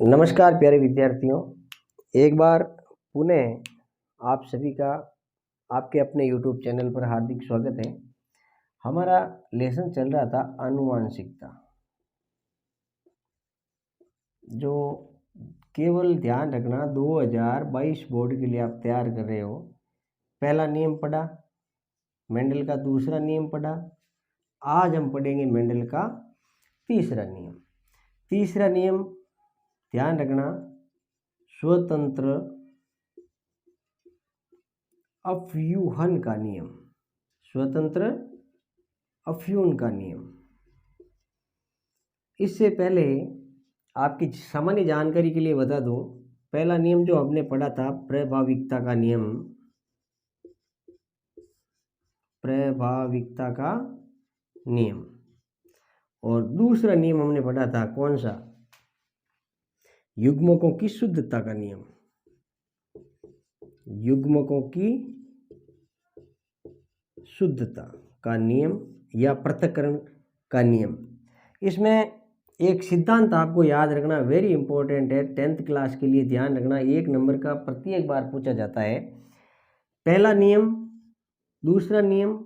नमस्कार प्यारे विद्यार्थियों, एक बार पुनः आप सभी का आपके अपने YouTube चैनल पर हार्दिक स्वागत है। हमारा लेसन चल रहा था आनुवांशिकता, जो केवल ध्यान रखना 2022 बोर्ड के लिए आप तैयार कर रहे हो। पहला नियम पढ़ा, मेंडल का दूसरा नियम पढ़ा। आज हम पढ़ेंगे मेंडल का तीसरा नियम। तीसरा नियम ध्यान रखना, स्वतंत्र अफ्यूहन का नियम। स्वतंत्र अफ्यूहन का नियम। इससे पहले आपकी सामान्य जानकारी के लिए बता दूं, पहला नियम जो हमने पढ़ा था प्रभाविकता का नियम। प्रभाविकता का नियम। और दूसरा नियम हमने पढ़ा था कौन सा? युग्मकों की शुद्धता का नियम। युग्मकों की शुद्धता का नियम या पृथक्करण का नियम। इसमें एक सिद्धांत आपको याद रखना वेरी इंपॉर्टेंट है, 10th क्लास के लिए ध्यान रखना। 1 नंबर का प्रत्येक बार पूछा जाता है। पहला नियम, दूसरा नियम,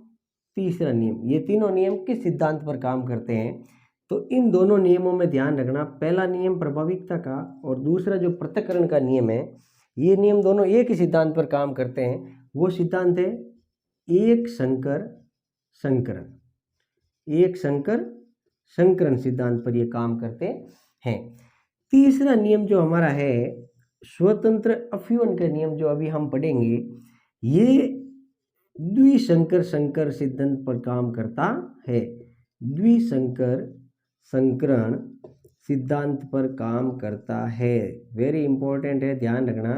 तीसरा नियम, ये तीनों नियम किस सिद्धांत पर काम करते हैं? तो इन दोनों नियमों में ध्यान रखना, पहला नियम प्रभाविकता का और दूसरा जो पृथक्करण का नियम है, ये नियम दोनों एक ही सिद्धांत पर काम करते हैं। वो सिद्धांत है एक संकर संकरण। एक संकर संकरण सिद्धांत पर ये काम करते हैं। तीसरा नियम जो हमारा है स्वतंत्र अफ्यूहन का नियम, जो अभी हम पढ़ेंगे, ये द्विसंकर संकर सिद्धांत पर काम करता है। द्विसंकर संकरण सिद्धांत पर काम करता है। वेरी इंपॉर्टेंट है, ध्यान रखना।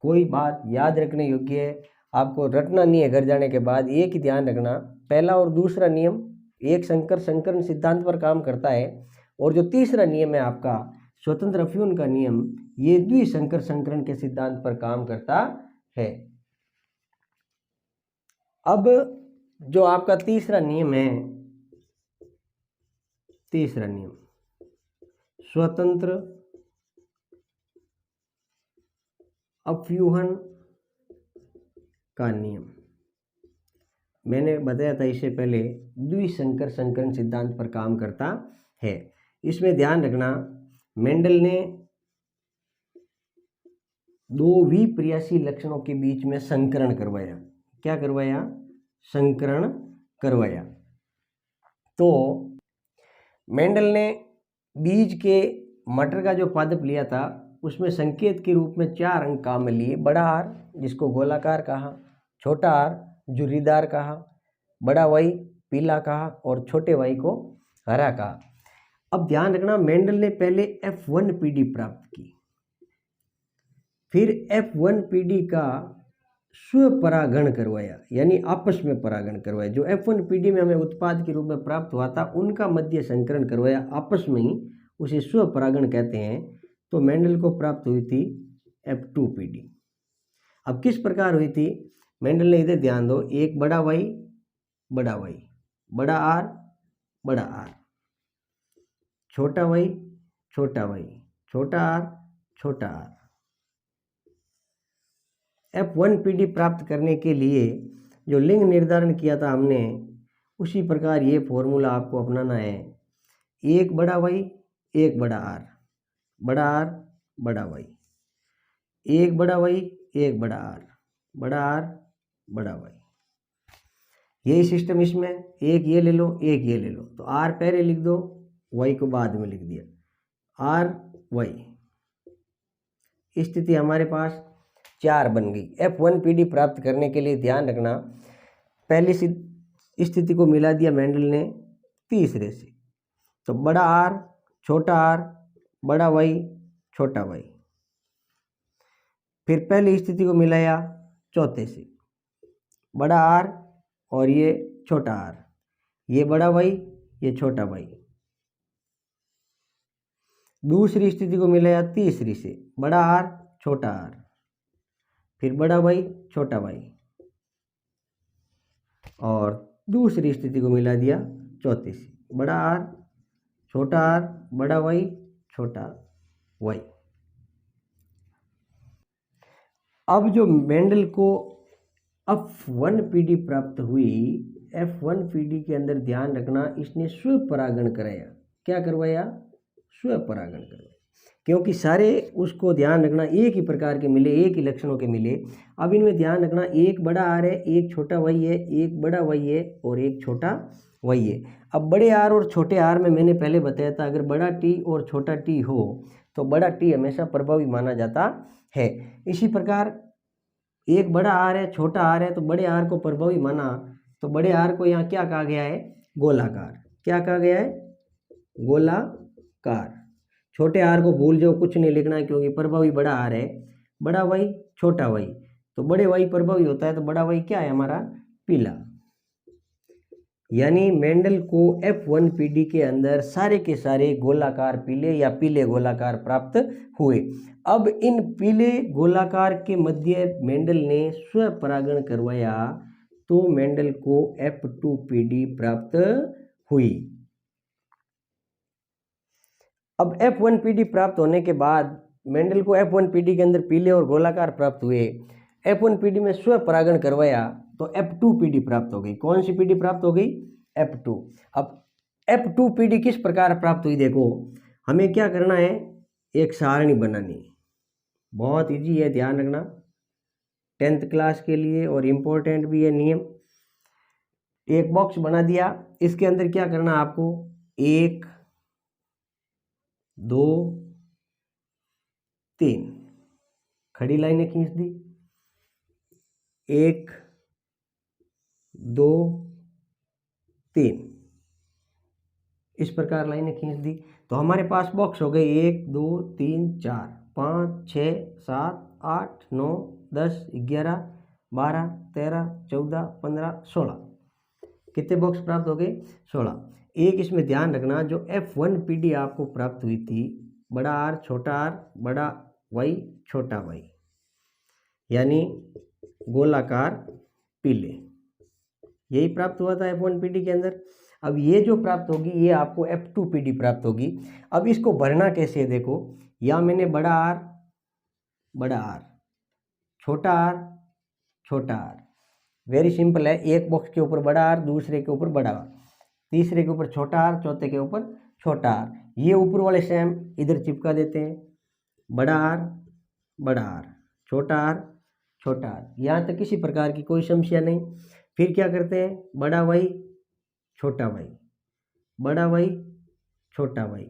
कोई बात याद रखने योग्य है, आपको रटना नहीं है घर जाने के बाद। एक ही ध्यान रखना, पहला और दूसरा नियम एक संकर संकरण सिद्धांत पर काम करता है, और जो तीसरा नियम है आपका स्वतंत्र अफ्यूहन का नियम, ये द्विसंकर संकरण के सिद्धांत पर काम करता है। अब जो आपका तीसरा नियम है, तीसरा नियम स्वतंत्र अफ्यूहन का नियम, मैंने बताया था इससे पहले, द्विसंकर संकरण सिद्धांत पर काम करता है। इसमें ध्यान रखना, मेंडल ने दो विपर्यासी लक्षणों के बीच में संकरण करवाया। क्या करवाया? संकरण करवाया। तो मेंडल ने बीज के मटर का जो पादप लिया था, उसमें संकेत के रूप में 4 अंक काम में लिए। बड़ा आर, जिसको गोलाकार कहा, छोटा आर झुर्रीदार कहा, बड़ा वाई पीला कहा, और छोटे वाई को हरा कहा। अब ध्यान रखना, मेंडल ने पहले F1PD प्राप्त की, फिर F1PD का स्वपरागण करवाया, यानी आपस में परागण करवाया। जो F1PD में हमें उत्पाद के रूप में प्राप्त हुआ था, उनका मध्य संकरण करवाया आपस में ही, उसे स्वपरागण कहते हैं। तो मेंडल को प्राप्त हुई थी F2PD। अब किस प्रकार हुई थी? मेंडल ने इधर ध्यान दो, एक बड़ा वाई, बड़ा वाई, बड़ा आर, बड़ा आर, छोटा वाई, छोटा वाई, छोटा आर, छोटा आर। F1PD प्राप्त करने के लिए जो लिंग निर्धारण किया था हमने, उसी प्रकार ये फॉर्मूला आपको अपनाना है। एक बड़ा वाई, एक बड़ा आर, बड़ा आर, बड़ा वाई, एक बड़ा वाई, एक बड़ा आर, बड़ा आर, बड़ा वाई। यही सिस्टम इसमें, एक ये ले लो, एक ये ले लो। तो आर पहले लिख दो, वाई को बाद में लिख दिया, आर वाई। स्थिति हमारे पास 4 बन गई। F1PD प्राप्त करने के लिए ध्यान रखना, पहली स्थिति को मिला दिया मेंडल ने तीसरे से, तो बड़ा आर, छोटा आर, बड़ा वाई, छोटा वाई। फिर पहली स्थिति को मिलाया चौथे से, बड़ा आर और ये छोटा आर, ये बड़ा वाई, ये छोटा वाई। दूसरी स्थिति को मिलाया तीसरी से, बड़ा आर, छोटा आर, फिर बड़ा वाई, छोटा वाई, और दूसरी स्थिति को मिला दिया चौथे से, बड़ा आर, छोटा आर, बड़ा वाई, छोटा वाई। अब जो मेंडल को F1 पीढ़ी प्राप्त हुई, F1 पीढ़ी के अंदर ध्यान रखना इसने स्वपरागण कराया। क्या करवाया? स्वपरागण करवाया। क्योंकि सारे उसको ध्यान रखना एक ही प्रकार के मिले, एक ही लक्षणों के मिले। अब इनमें ध्यान रखना एक बड़ा आर है, एक छोटा वाई है, एक बड़ा वाई है और एक छोटा वाई है। अब बड़े आर और छोटे आर में मैंने पहले बताया था, अगर बड़ा टी और छोटा टी हो तो बड़ा टी हमेशा प्रभावी माना जाता है। इसी प्रकार एक बड़ा आर है, छोटा आर है, तो बड़े आर को प्रभावी माना, तो बड़े आर को यहाँ क्या कहा गया है? गोलाकार। क्या कहा गया है? गोलाकार। छोटे आर को भूल जाओ, कुछ नहीं लिखना है, क्योंकि प्रभावी बड़ा आर है, बड़ा वाई छोटा वाई, तो बड़े वाई प्रभावी होता है, तो बड़ा वाई क्या है हमारा? पीला। यानी मेंडल को F1 पीढ़ी के अंदर सारे के सारे गोलाकार पीले या पीले गोलाकार प्राप्त हुए। अब इन पीले गोलाकार के मध्य मेंडल ने स्वपरागण करवाया, तो मेंडल को F2 पीढ़ी प्राप्त हुई। अब F1 पीढ़ी प्राप्त होने के बाद मेंडल को F1 पीढ़ी के अंदर पीले और गोलाकार प्राप्त हुए, F1 पीढ़ी में स्वपरागण करवाया, तो F2 पीढ़ी प्राप्त हो गई। कौन सी पीढ़ी प्राप्त हो गई? F2। अब F2 पीढ़ी किस प्रकार प्राप्त हुई? देखो, हमें क्या करना है? एक सारणी बनानी। बहुत इजी है, ध्यान रखना, 10th क्लास के लिए और इम्पोर्टेंट भी है नियम। एक बॉक्स बना दिया, इसके अंदर क्या करना आपको? 1 2 3 खड़ी लाइनें खींच दी, 1 2 3 इस प्रकार लाइनें खींच दी, तो हमारे पास बॉक्स हो गए 1 2 3 4 5 6 7 8 9 10 11 12 13 14 15 16। कितने बॉक्स प्राप्त हो गए? 16। एक इसमें ध्यान रखना, जो F1 पीढ़ी आपको प्राप्त हुई थी, बड़ा आर छोटा आर बड़ा वाई छोटा वाई, यानी गोलाकार पीले, यही प्राप्त हुआ था F1 पीढ़ी के अंदर। अब ये जो प्राप्त होगी ये आपको F2 पीढ़ी प्राप्त होगी। अब इसको भरना कैसे है? देखो, यहाँ मैंने बड़ा आर छोटा आर, वेरी सिंपल है। एक बॉक्स के ऊपर बड़ा आर, दूसरे के ऊपर बड़ा आर, तीसरे के ऊपर छोटा आर, चौथे के ऊपर छोटा आर, ये ऊपर वाले सेम इधर चिपका देते हैं। बड़ा आर छोटा आर, यहाँ तक किसी प्रकार की कोई समस्या नहीं। फिर क्या करते हैं? बड़ा वाई छोटा वाई, बड़ा वाई छोटा वाई,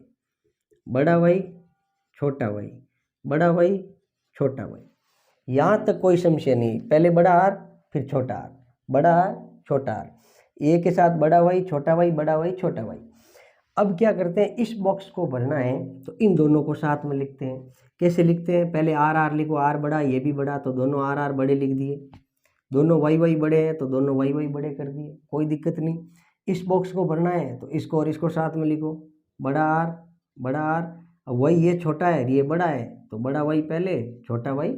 बड़ा वाई छोटा वाई, बड़ा वाई छोटा वाई, यहाँ तक कोई समस्या नहीं। पहले बड़ा आर फिर छोटा आर, बड़ा आर छोटा आर, एक के साथ बड़ा वाई छोटा वाई, बड़ा वाई छोटा वाई। अब क्या करते हैं? इस बॉक्स को भरना है, तो इन दोनों को साथ में लिखते हैं। कैसे लिखते हैं? पहले आर आर लिखो, आर बड़ा ये भी बड़ा, तो दोनों आर आर बड़े लिख दिए। दोनों वाई वाई बड़े हैं, तो दोनों वाई वाई बड़े कर दिए, कोई दिक्कत नहीं। इस बॉक्स को भरना है, तो इसको और इसको साथ में लिखो, बड़ा आर। अब वाई ये छोटा है ये बड़ा है, तो बड़ा वाई पहले छोटा वाई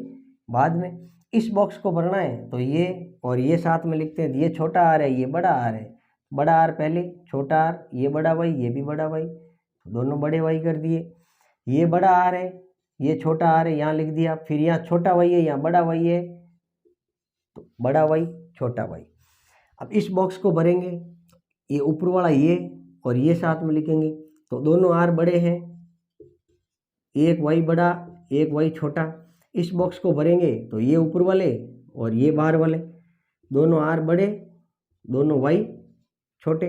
बाद में। इस बॉक्स को भरना है, तो ये और ये साथ में लिखते हैं। ये छोटा आर है ये बड़ा आर है, बड़ा आर पहले छोटा आर, ये बड़ा वाई ये भी बड़ा वाई, तो दोनों बड़े वाई कर दिए। ये बड़ा आर है ये छोटा आर है, यहाँ लिख दिया। फिर यहाँ छोटा वाई है यहाँ बड़ा वाई है, तो बड़ा वाई छोटा वाई। अब इस बॉक्स को भरेंगे, ये ऊपर वाला ये और ये साथ में लिखेंगे, तो दोनों आर बड़े हैं, एक वाई बड़ा एक वाई छोटा। इस बॉक्स को भरेंगे, तो ये ऊपर वाले और ये बाहर वाले, दोनों आर बड़े दोनों वाई छोटे।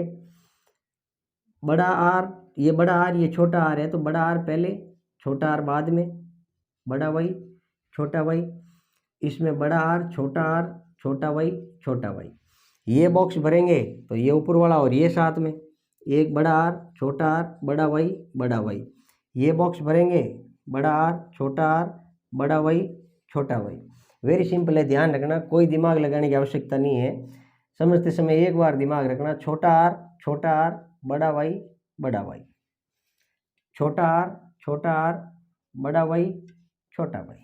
बड़ा आर ये बड़ा आर ये छोटा आर है, तो बड़ा आर पहले छोटा आर बाद में, बड़ा वाई छोटा वाई। इसमें बड़ा आर छोटा वाई छोटा वाई। ये बॉक्स भरेंगे, तो ये ऊपर वाला और ये साथ में, एक बड़ा आर बड़ा वाई। ये बॉक्स भरेंगे, बड़ा आर बड़ा वाई छोटा वाई। वेरी सिंपल है, ध्यान रखना, कोई दिमाग लगाने की आवश्यकता नहीं है। समझते समय एक बार दिमाग रखना, छोटा आर बड़ा वाई छोटा आर बड़ा वाई छोटा वाई।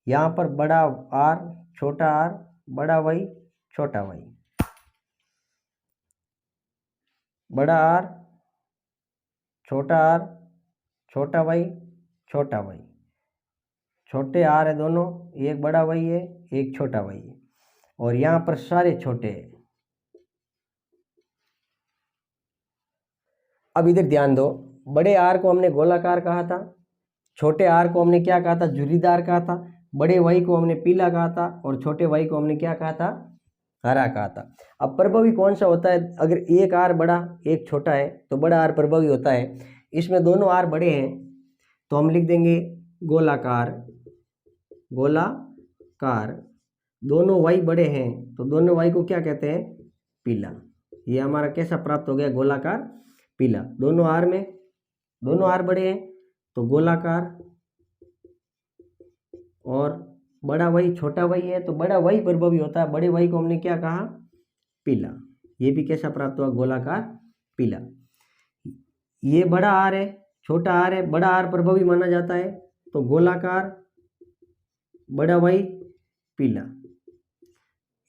यहाँ पर बड़ा आर बड़ा वाई छोटा वाई, बड़ा आर छोटा वाई छोटा वाई, छोटे आर है दोनों, एक बड़ा वाई है एक छोटा वाई है, और यहाँ पर सारे छोटे हैं। अब इधर ध्यान दो, बड़े आर को हमने गोलाकार कहा था, छोटे आर को हमने क्या कहा था, झुर्रीदार कहा था, बड़े वाई को हमने पीला कहा था, और छोटे वाई को हमने क्या कहा था, हरा कहा था। अब प्रभावी कौन सा होता है, अगर एक आर बड़ा एक छोटा है तो बड़ा आर प्रभावी होता है। इसमें दोनों आर बड़े हैं तो हम लिख देंगे गोलाकार, गोलाकार। दोनों वाई बड़े हैं तो दोनों वाई को क्या कहते हैं, पीला। ये हमारा कैसा प्राप्त हो गया, गोलाकार पीला। दोनों आर में, दोनों आर बड़े हैं तो गोलाकार, और बड़ा वाई छोटा वाई है तो बड़ा वाई प्रभावी होता है, बड़े वाई को हमने क्या कहा, पीला। ये भी कैसा प्राप्त हुआ, गोलाकार पीला। ये बड़ा आर है छोटा आर है, बड़ा आर प्रभावी माना जाता है तो गोलाकार बड़ा वाई पीला।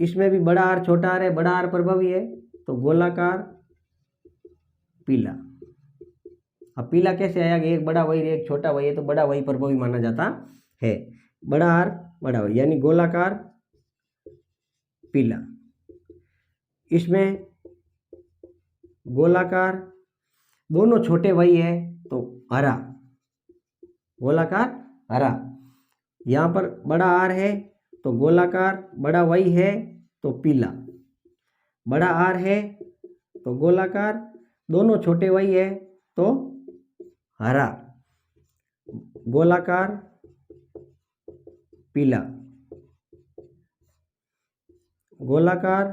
इसमें भी बड़ा आर छोटा आर है, बड़ा आर प्रभावी है तो गोलाकार पीला। अब पीला कैसे आया, एक बड़ा वाई एक छोटा वाई है तो बड़ा वाई प्रभावी माना जाता है, बड़ा आर बड़ा वाई, यानी गोलाकार पीला। इसमें गोलाकार, दोनों छोटे वाई है तो हरा, गोलाकार हरा। यहाँ पर बड़ा आर है तो गोलाकार, बड़ा वाई है तो पीला, बड़ा आर है तो गोलाकार, दोनों छोटे वाई है तो हरा, गोलाकार पीला, गोलाकार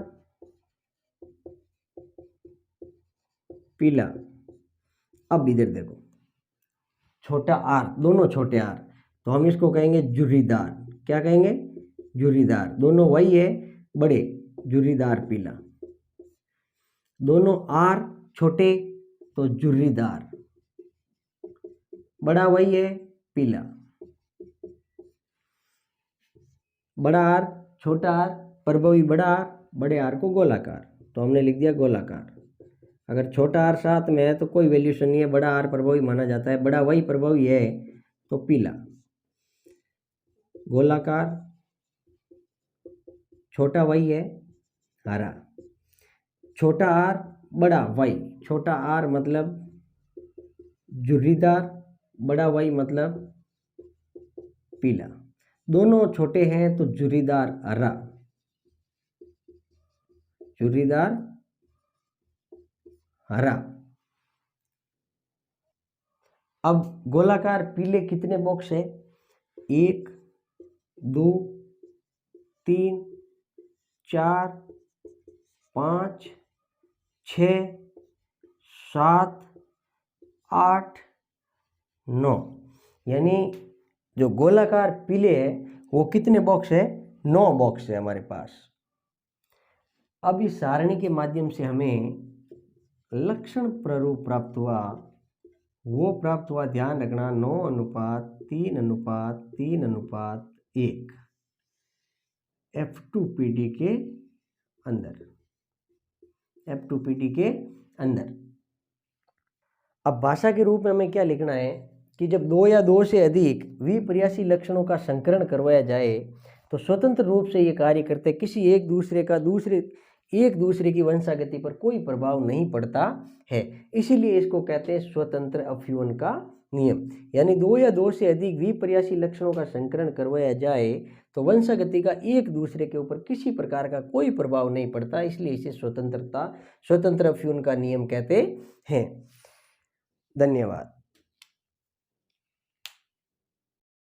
पीला। अब इधर देखो, छोटा आर, दोनों छोटे आर, तो हम इसको कहेंगे झुर्रीदार। क्या कहेंगे, झुर्रीदार। दोनों वही है बड़े, झुर्रीदार पीला। दोनों आर छोटे तो झुर्रीदार, बड़ा वही है पीला। बड़ा आर छोटा आर प्रभावी बड़ा आर, बड़े आर को गोलाकार, तो हमने लिख दिया गोलाकार। अगर छोटा आर साथ में है तो कोई वैल्यूशन नहीं है, बड़ा आर प्रभावी माना जाता है, बड़ा वही प्रभावी है तो पीला। गोलाकार, छोटा वही है हरा। छोटा आर बड़ा वाई, छोटा आर मतलब झुर्रीदार, बड़ा वाई मतलब पीला। दोनों छोटे हैं तो झुर्रीदार हरा, झुर्रीदार हरा। अब गोलाकार पीले कितने बॉक्स है, 1 2 3 4 5 6 7 8 9, यानी जो गोलाकार पीले है वो कितने बॉक्स है, 9 बॉक्स है हमारे पास। अब इस सारणी के माध्यम से हमें लक्षण प्रारूप प्राप्त हुआ, वो प्राप्त हुआ, ध्यान रखना, 9:3:3:1 F2PD के अंदर, F2PD के अंदर। अब भाषा के रूप में हमें क्या लिखना है कि जब 2 या 2 से अधिक विपर्यासी लक्षणों का संकरण करवाया जाए तो स्वतंत्र रूप से ये कार्य करते, किसी एक दूसरे की वंशागति पर कोई प्रभाव नहीं पड़ता है, इसीलिए इसको कहते हैं स्वतंत्र अफ्यूहन का नियम। यानी 2 या 2 से अधिक विपर्यासी लक्षणों का संकरण करवाया जाए तो वंशागति का एक दूसरे के ऊपर किसी प्रकार का कोई प्रभाव नहीं पड़ता, इसलिए इसे स्वतंत्र अफ्यूहन का नियम कहते हैं। धन्यवाद।